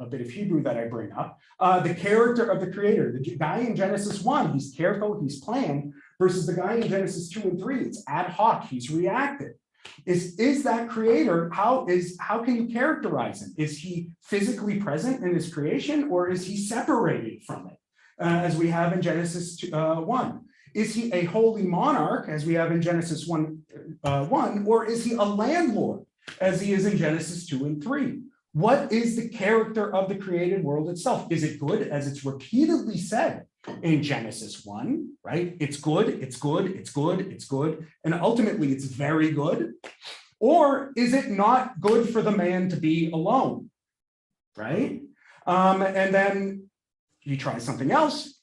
a bit of Hebrew that I bring up. The character of the creator, the guy in Genesis 1, he's careful, he's planned, versus the guy in Genesis 2 and 3, it's ad hoc, he's reactive. Is that creator, how can you characterize him? Is he physically present in his creation or is he separated from it, as we have in Genesis 1? Is he a holy monarch, as we have in Genesis 1, or is he a landlord, as he is in Genesis 2 and 3? What is the character of the created world itself? Is it good, as it's repeatedly said in Genesis 1, right? It's good, it's good, it's good, it's good, and ultimately it's very good. Or is it not good for the man to be alone, right? And then he tries something else,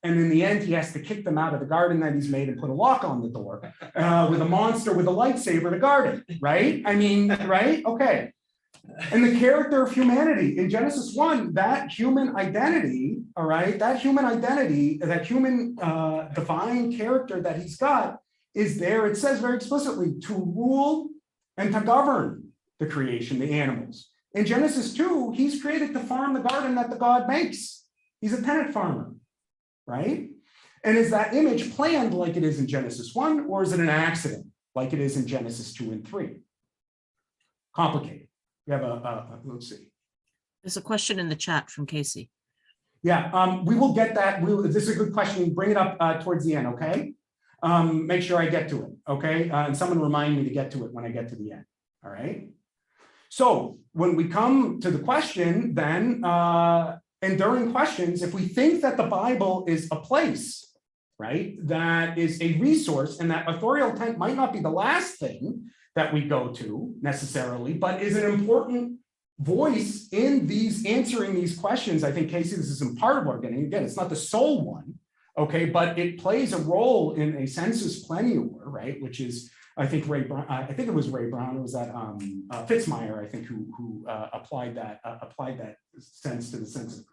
and in the end, he has to kick them out of the garden that he's made and put a lock on the door with a monster with a lightsaber to guard it, right? I mean, right? Okay. And the character of humanity in Genesis 1, that human identity, all right, that human divine character that he's got is there. It says very explicitly to rule and to govern the creation, the animals. In Genesis 2, he's created to farm the garden that the God makes. He's a tenant farmer, right? And is that image planned like it is in Genesis 1, or is it an accident like it is in Genesis 2 and 3? Complicated. We have let's see. There's a question in the chat from Casey. Yeah, we will get that. This is a good question. Bring it up towards the end, okay? Make sure I get to it, okay? And someone remind me to get to it when I get to the end, all right? So when we come to the question, then, and during questions, if we think that the Bible is a place, right, that is a resource and that authorial intent might not be the last thing that we go to necessarily, but is an important voice in answering these questions, I think, Casey, this is in part of our getting. Again, it's not the sole one, okay, but it plays a role in a sensus plenior, right, which is, I think I think it was Ray Brown. It was that Fitzmyer, I think, who applied that sense to the sense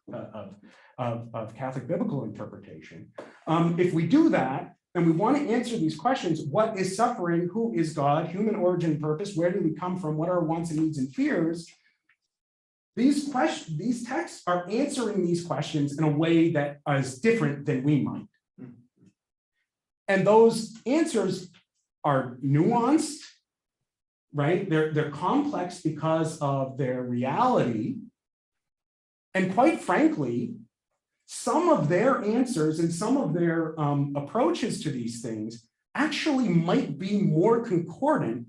of Catholic biblical interpretation. If we do that, and we want to answer these questions: what is suffering? Who is God? Human origin, purpose. Where do we come from? What are our wants and needs and fears? These texts are answering these questions in a way that is different than we might, and those answers are nuanced, right? They're complex because of their reality. And quite frankly, some of their answers and some of their approaches to these things actually might be more concordant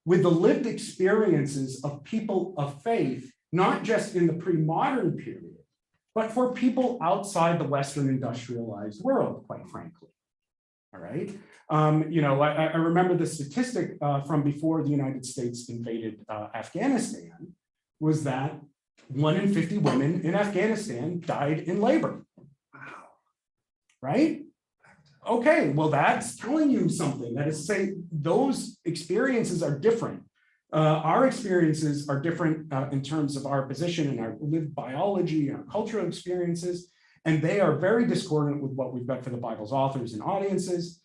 with the lived experiences of people of faith, not just in the pre-modern period, but for people outside the Western industrialized world, quite frankly. All right. I remember the statistic from before the United States invaded Afghanistan was that 1 in 50 women in Afghanistan died in labor. Wow. Right? Okay, well, that's telling you something. That is to say, those experiences are different. Our experiences are different in terms of our position in our lived biology and our cultural experiences, and they are very discordant with what we've got for the Bible's authors and audiences.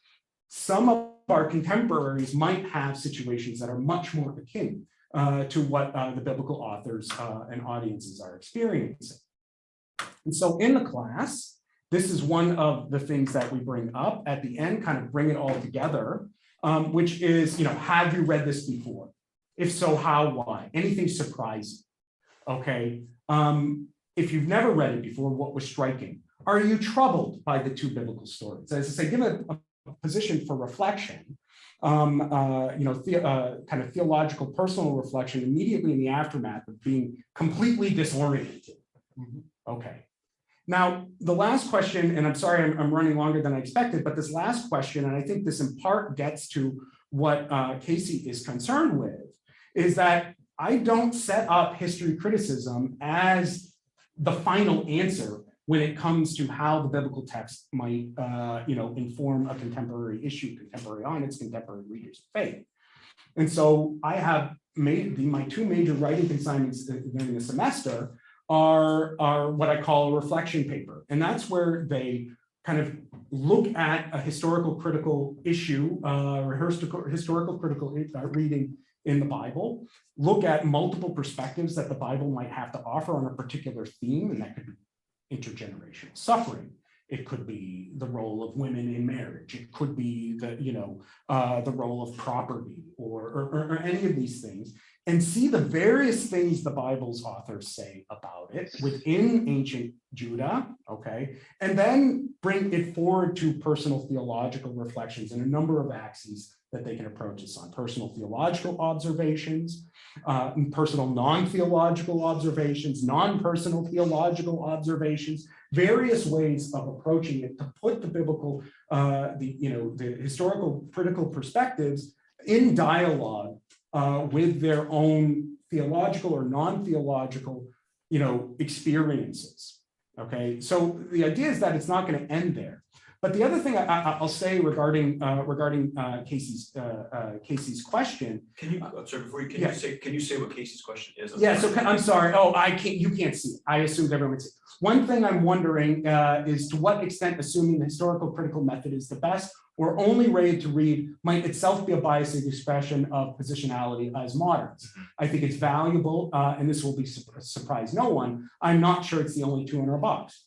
Some of our contemporaries might have situations that are much more akin to what the biblical authors and audiences are experiencing. And so in the class, this is one of the things that we bring up at the end, kind of bring it all together, which is, have you read this before? If so, how, why? Anything surprising? Okay. If you've never read it before, what was striking? Are you troubled by the two biblical stories? As I say, give a position for reflection, kind of theological personal reflection immediately in the aftermath of being completely disoriented. Okay. Now, the last question, and I'm sorry I'm running longer than I expected, but this last question, and I think this in part gets to what Casey is concerned with, is that I don't set up history criticism as the final answer when it comes to how the biblical text might, inform a contemporary issue, contemporary audience, contemporary readers of faith. And so I have made my two major writing consignments during the semester are what I call a reflection paper. And that's where they kind of look at a historical critical issue, or historical critical reading in the Bible, look at multiple perspectives that the Bible might have to offer on a particular theme, and that could be intergenerational suffering. It could be the role of women in marriage. It could be the role of property or any of these things, and see the various things the Bible's authors say about it within ancient Judah, okay, and then bring it forward to personal theological reflections and a number of axes that they can approach this on: personal theological observations, personal non-theological observations, non-personal theological observations, various ways of approaching it to put the biblical, the historical critical perspectives in dialogue with their own theological or non-theological, experiences. Okay, so the idea is that it's not going to end there. But the other thing I'll say regarding Casey's question. Can you, sorry, before you, can you say what Casey's question is? I'm sorry. Oh, you can't see it. I assumed everyone would see it. One thing I'm wondering is to what extent assuming the historical critical method is the best or only rated to read might itself be a biased expression of positionality as moderns. I think it's valuable, and this will be surprise no one. I'm not sure it's the only two in our box.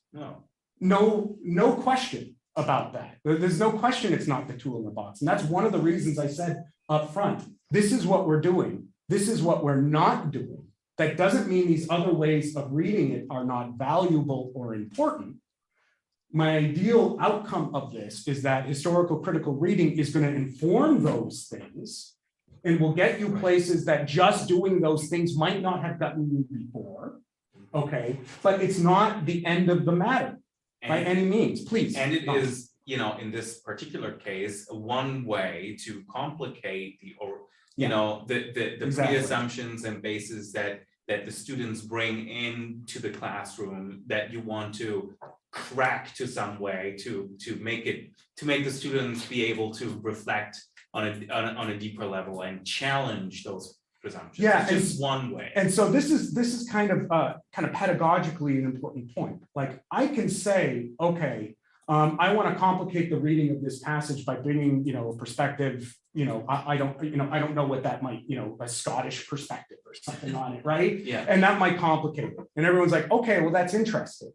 No question about that. There's no question it's not the tool in the box. And that's one of the reasons I said up front, this is what we're doing. This is what we're not doing. That doesn't mean these other ways of reading it are not valuable or important. My ideal outcome of this is that historical critical reading is going to inform those things and will get you places that just doing those things might not have gotten you before. Okay, but it's not the end of the matter. By any means, please. And it is, in this particular case, one way to complicate the Exactly. pre-assumptions and bases that the students bring into the classroom that you want to crack to some way to make the students be able to reflect on a deeper level and challenge those presumptions. Yeah, it's just one way. And so this is kind of pedagogically an important point. Like I can say, okay, I want to complicate the reading of this passage by bringing, a perspective. I don't know what that might, a Scottish perspective or something on it, right? Yeah. And that might complicate it. And everyone's like, okay, well that's interesting.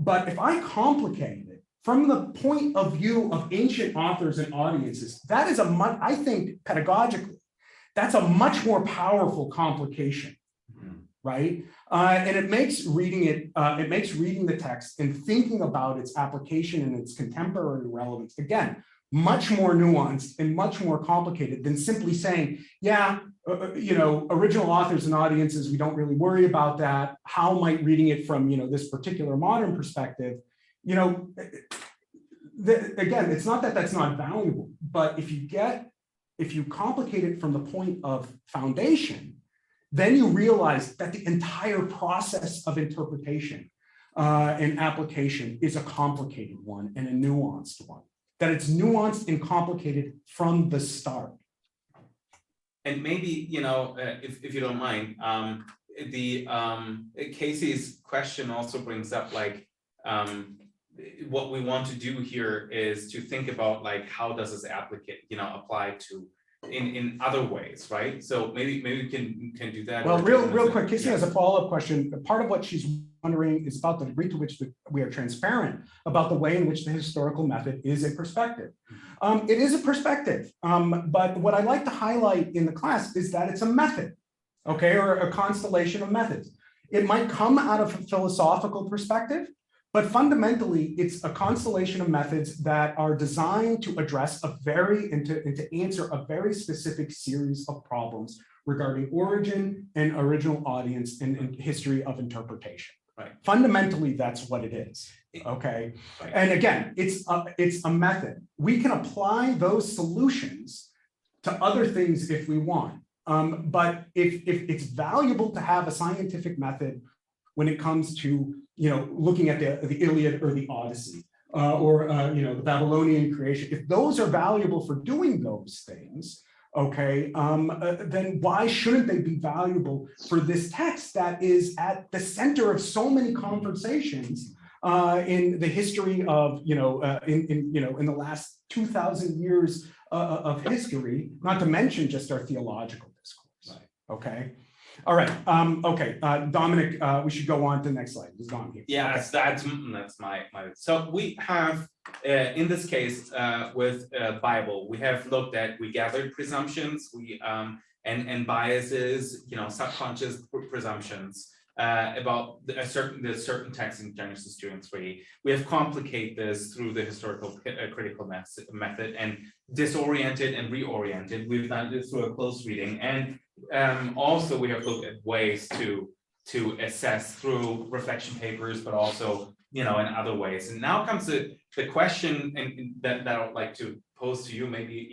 But if I complicate it from the point of view of ancient authors and audiences, that is I think pedagogically, that's a much more powerful complication, right? And it makes reading the text and thinking about its application and its contemporary relevance, again, much more nuanced and much more complicated than simply saying, original authors and audiences, we don't really worry about that. How might reading it from, this particular modern perspective, again, it's not that that's not valuable, but if you complicate it from the point of foundation, then you realize that the entire process of interpretation and application is a complicated one and a nuanced one. that it's nuanced and complicated from the start. And maybe, if you don't mind, Casey's question also brings up like, what we want to do here is to think about like, how does this apply to in other ways, right? So maybe we can do that. Well, real quick, Casey has a follow-up question. Part of what she's wondering is about the degree to which we are transparent about the way in which the historical method is a perspective. It is a perspective, but what I like to highlight in the class is that it's a method, okay, or a constellation of methods. It might come out of a philosophical perspective, but fundamentally, it's a constellation of methods that are designed to address and to answer a very specific series of problems regarding origin and original audience and history of interpretation. Right. Fundamentally, that's what it is. Okay. Right. And again, it's a method. We can apply those solutions to other things if we want. But if it's valuable to have a scientific method when it comes to looking at the Iliad or the Odyssey, or the Babylonian creation, if those are valuable for doing those things, okay, then why shouldn't they be valuable for this text that is at the center of so many conversations in the history of in the last 2,000 years of history, not to mention just our theological discourse. Right. Okay. All right. Okay. Domenik, we should go on to the next slide. It's gone here. Yeah, okay. that's my. So we have in this case with Bible, we gathered presumptions, and biases, subconscious presumptions about the certain text in Genesis 2 and 3. We have complicated this through the historical critical method and disoriented and reoriented. We've done this through a close reading, and also we have looked at ways to assess through reflection papers, but also in other ways. And now comes the question, and that I would like to pose to you. Maybe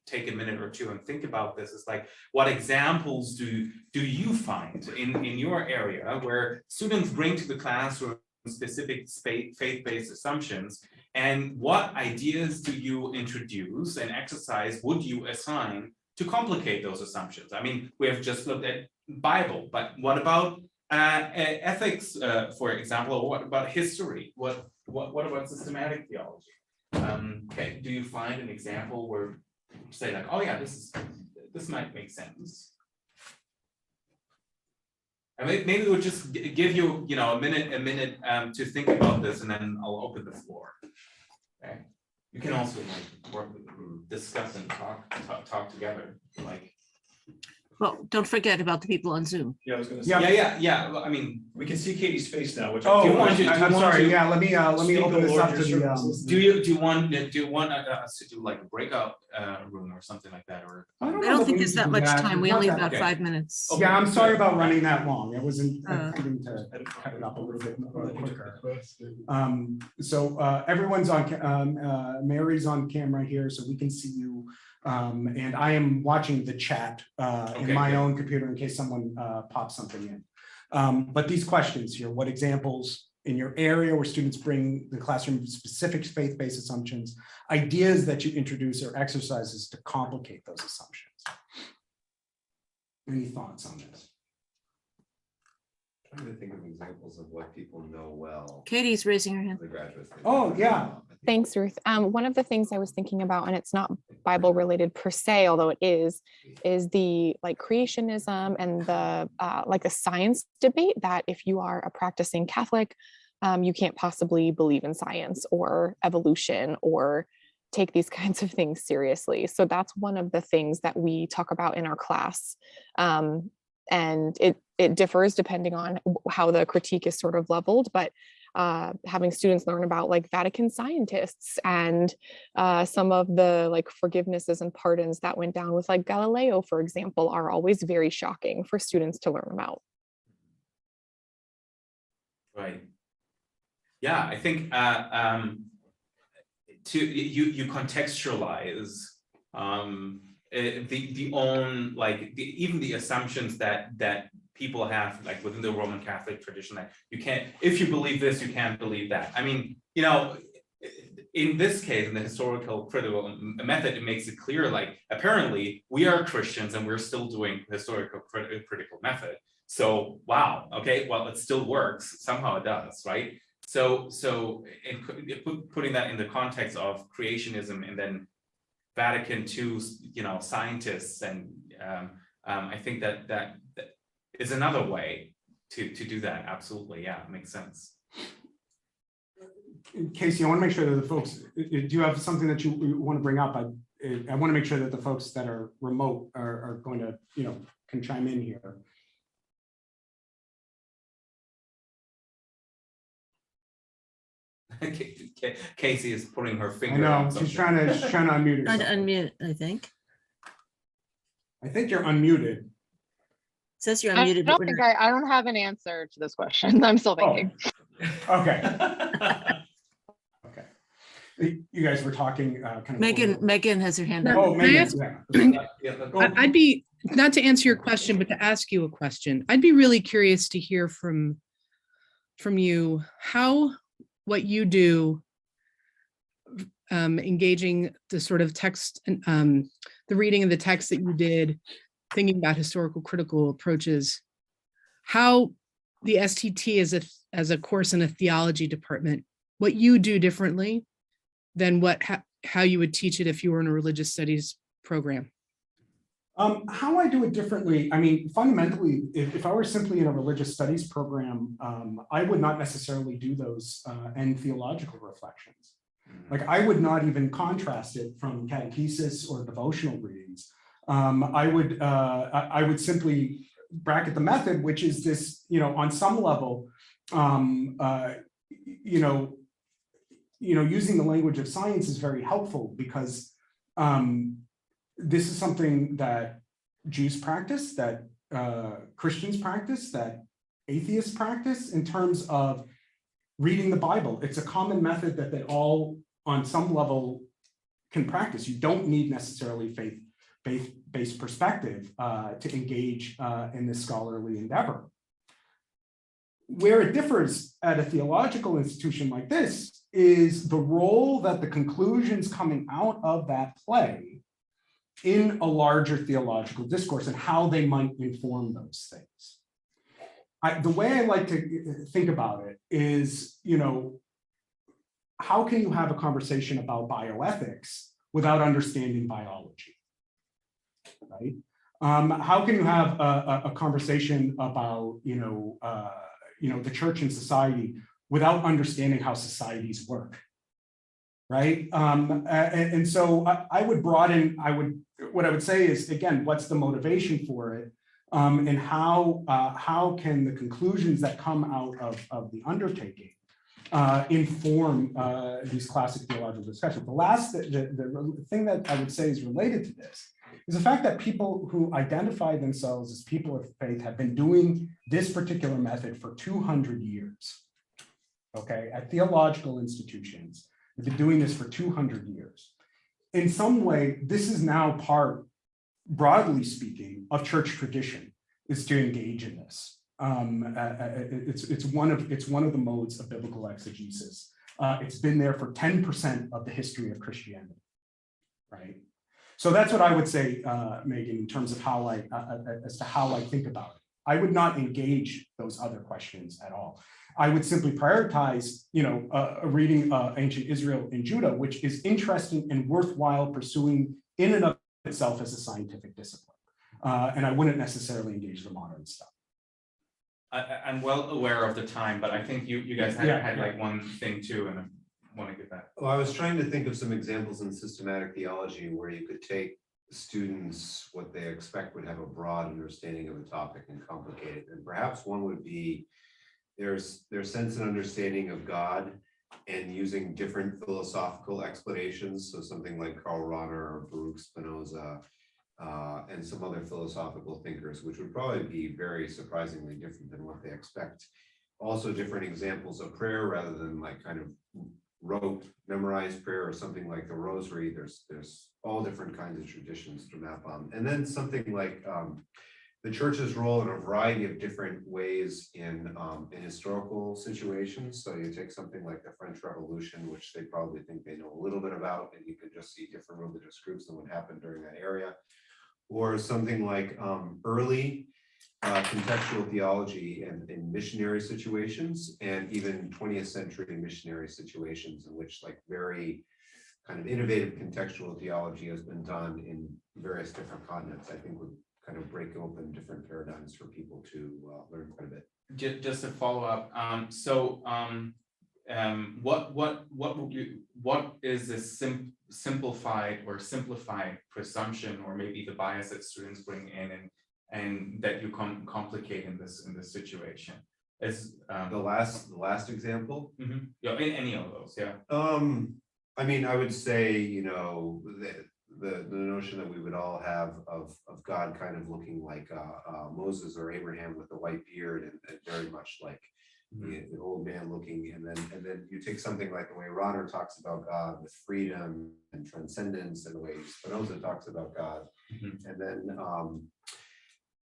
take a minute or two and think about this. Is like, what examples do you find in your area where students bring to the classroom specific faith-based assumptions, and what ideas do you introduce and exercise would you assign to complicate those assumptions? I mean, we have just looked at Bible, but what about ethics, for example, or what about history? What about systematic theology? Okay, do you find an example where you say like, oh yeah, this might make sense? And maybe we'll just give you a minute to think about this, and then I'll open the floor. Okay. You can also discuss and talk together. Well, don't forget about the people on Zoom. Yeah, I was going to say. Yeah. I mean, we can see Katie's face now. Which I'm sorry. Yeah, let me open this up to the. Do you want us to do like a breakout room or something like that, or? I don't think there's that much time. We only have about 5 minutes. Yeah, I'm sorry about running that long. It wasn't intending to cut it up a little bit more quicker. So everyone's on. Mary's on camera here, so we can see you. And I am watching the chat in my own computer in case someone pops something in. But these questions here, what examples in your area where students bring the classroom specific faith-based assumptions, ideas that you introduce or exercises to complicate those assumptions? Any thoughts on this? I'm trying to think of examples of what people know well. Katie's raising her hand. The graduates. Oh, yeah. Thanks, Ruth. One of the things I was thinking about, and it's not Bible related per se, although it is the creationism and the the science debate that if you are a practicing Catholic, you can't possibly believe in science or evolution or take these kinds of things seriously. So that's one of the things that we talk about in our class. And it differs depending on how the critique is sort of leveled, but having students learn about Vatican scientists and some of the forgivenesses and pardons that went down with Galileo, for example, are always very shocking for students to learn about. Right. Yeah, I think you contextualize even the assumptions that people have within the Roman Catholic tradition, that you can't, if you believe this, you can't believe that. I mean, in this case, in the historical critical method, it makes it clear, like, apparently we are Christians and we're still doing historical critical method. So, wow, okay, well, it still works. Somehow it does, right? So putting that in the context of creationism and then Vatican II, scientists, and I think that is another way to do that. Absolutely, yeah, it makes sense. Casey, I want to make sure that the folks, do you have something that you want to bring up? I want to make sure that the folks that are remote are going to, can chime in here. Casey is putting her I finger know, on she's something. trying to unmute Trying to herself. unmute, I think. I think you're unmuted. It says you're I unmuted, but don't we're think not. I don't have an answer to this question. I'm still thinking. Oh, okay. Okay. You guys were talking kind of. Megan has her hand Oh, up. Megan, ask- yeah. Go. I'd be, not to answer your question, but to ask you a question. I'd be really curious to hear from you how what you do engaging the sort of text and the reading of the text that you did, thinking about historical critical approaches, how the STT as a course in a theology department, what you do differently than how you would teach it if you were in a religious studies program. How I do it differently, I mean, fundamentally, if I were simply in a religious studies program, I would not necessarily do those end theological reflections. Like, I would not even contrast it from catechesis or devotional readings. I would simply bracket the method, which is this, on some level, using the language of science is very helpful because this is something that Jews practice, that Christians practice, that atheists practice in terms of reading the Bible. It's a common method that they all, on some level, can practice. You don't need necessarily faith-based perspective to engage in this scholarly endeavor. Where it differs at a theological institution like this is the role that the conclusions coming out of that play in a larger theological discourse and how they might inform those things. The way I like to think about it is, how can you have a conversation about bioethics without understanding biology, right? How can you have a conversation about, the church and society without understanding how societies work, right? And so I would broaden, what I would say is, again, what's the motivation for it? And how can the conclusions that come out of the undertaking inform these classic theological discussions? The thing that I would say is related to this is the fact that people who identify themselves as people of faith have been doing this particular method for 200 years, okay, at theological institutions. They've been doing this for 200 years. In some way, this is now part, broadly speaking, of church tradition, is to engage in this. It's one of the modes of biblical exegesis. It's been there for 10% of the history of Christianity, right? So that's what I would say, Megan, in terms of how as to how I think about it. I would not engage those other questions at all. I would simply prioritize, a reading ancient Israel and Judah, which is interesting and worthwhile pursuing in and of itself as a scientific discipline. And I wouldn't necessarily engage the modern stuff. I'm well aware of the time, but I think you guys had like one thing too, and I want to get that. Well, I was trying to think of some examples in systematic theology where you could take students, what they expect would have a broad understanding of a topic, and complicate it. And perhaps one would be their sense and understanding of God and using different philosophical explanations. So something like Karl Rahner or Baruch Spinoza and some other philosophical thinkers, which would probably be very surprisingly different than what they expect. Also different examples of prayer rather than like kind of rote memorized prayer or something like the rosary. There's all different kinds of traditions to map on. And then something like the church's role in a variety of different ways in historical situations. So you take something like the French Revolution, which they probably think they know a little bit about, and you can just see different religious groups and what happened during that area. Or something like early contextual theology in missionary situations, and even 20th century missionary situations in which like very kind of innovative contextual theology has been done in various different continents. I think would kind of break open different paradigms for people to learn quite a bit. Just a follow up. What is this simplified presumption, or maybe the bias that students bring in and that you complicate in this situation? Is The last example. yeah, in any of those, yeah. I mean, I would say, you know, the notion that we would all have of God kind of looking like Moses or Abraham with the white beard, and very much like the old man looking, and then you take something like the way Rodder talks about God with freedom and transcendence, and the way Spinoza talks about God, and then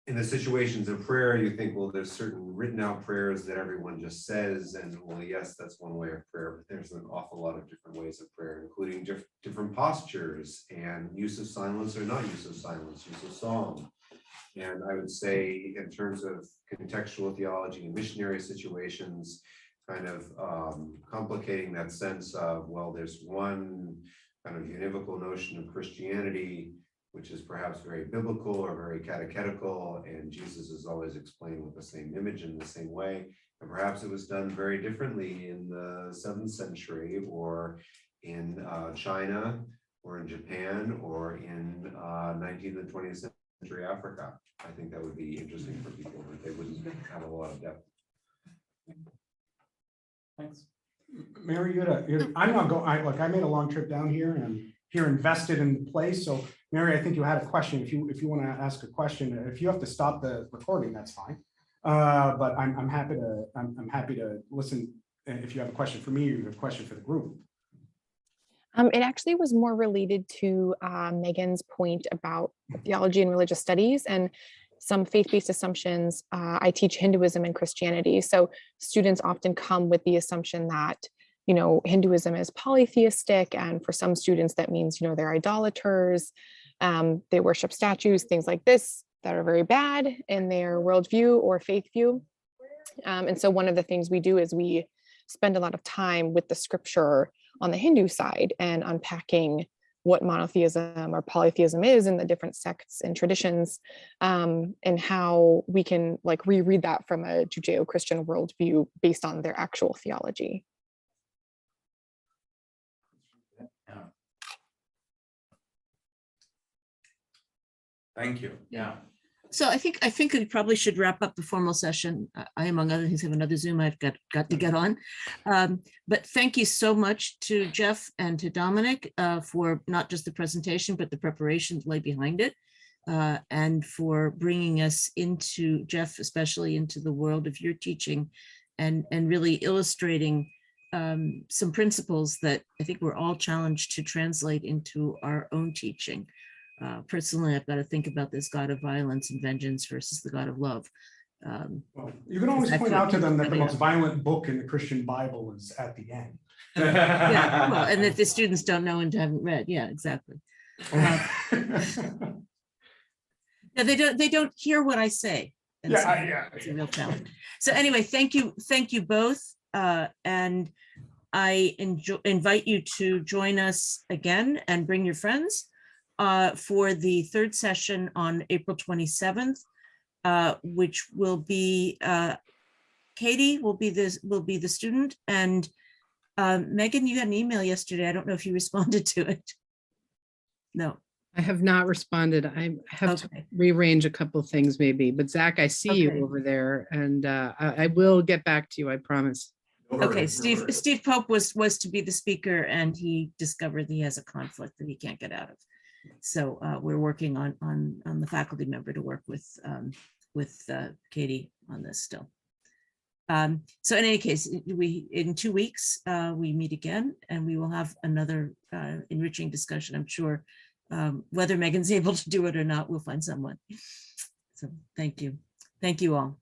in the situations of prayer, you think, well, there's certain written out prayers that everyone just says, and well, yes, that's one way of prayer, but there's an awful lot of different ways of prayer, including different postures and use of silence or not use of silence, use of song. And I would say in terms of contextual theology and missionary situations, kind of complicating that sense of, well, there's one kind of univocal notion of Christianity, which is perhaps very biblical or very catechetical, and Jesus is always explained with the same image in the same way. And perhaps it was done very differently in the 7th century, or in China, or in Japan, or in 19th and 20th century Africa. I think that would be interesting for people, but they wouldn't have a lot of depth. Thanks. Mary, I'm not going, I made a long trip down here, and I'm here invested in the place. So Mary, I think you had a question. If you want to ask a question, if you have to stop the recording, that's fine. But I'm happy to listen if you have a question for me or you have a question for the group. It actually was more related to Megan's point about theology and religious studies and some faith-based assumptions. I teach Hinduism and Christianity. So students often come with the assumption that, you know, Hinduism is polytheistic. And for some students, that means, you know, they're idolaters. They worship statues, things like this that are very bad in their worldview or faith view. And so one of the things we do is we spend a lot of time with the scripture on the Hindu side and unpacking what monotheism or polytheism is in the different sects and traditions, and how we can like reread that from a Judeo-Christian worldview based on their actual theology. Yeah. Thank you. Yeah. So I think we probably should wrap up the formal session. I, among other things, have another Zoom I've got to get on. But thank you so much to Jeff and to Domenik for not just the presentation, but the preparation that lay behind it, and for bringing us into, Jeff, especially into the world of your teaching, and really illustrating some principles that I think we're all challenged to translate into our own teaching. Personally, I've got to think about this God of violence and vengeance versus the God of love. Well, you can always point out to them that the most violent book in the Christian Bible is at the end. Yeah, well, and that the students don't know and haven't read. Yeah, exactly. Yeah, they don't hear what I say. And so it's a real challenge. So anyway, thank you both, and I invite you to join us again and bring your friends for the third session on April 27th, which will be Katie will be the student, and Megan, you got an email yesterday. I don't know if you responded to it. No. I have not responded. I have to rearrange a couple of things maybe, but Zach, I see you over there, and I will get back to you, I promise. Okay, Steve Pope was to be the speaker, and he discovered he has a conflict that he can't get out of. So we're working on the faculty member to work with Katie on this still. So in any case, in 2 weeks, we meet again, and we will have another enriching discussion, I'm sure. Whether Megan's able to do it or not, we'll find someone. So So thank you. Thank you all.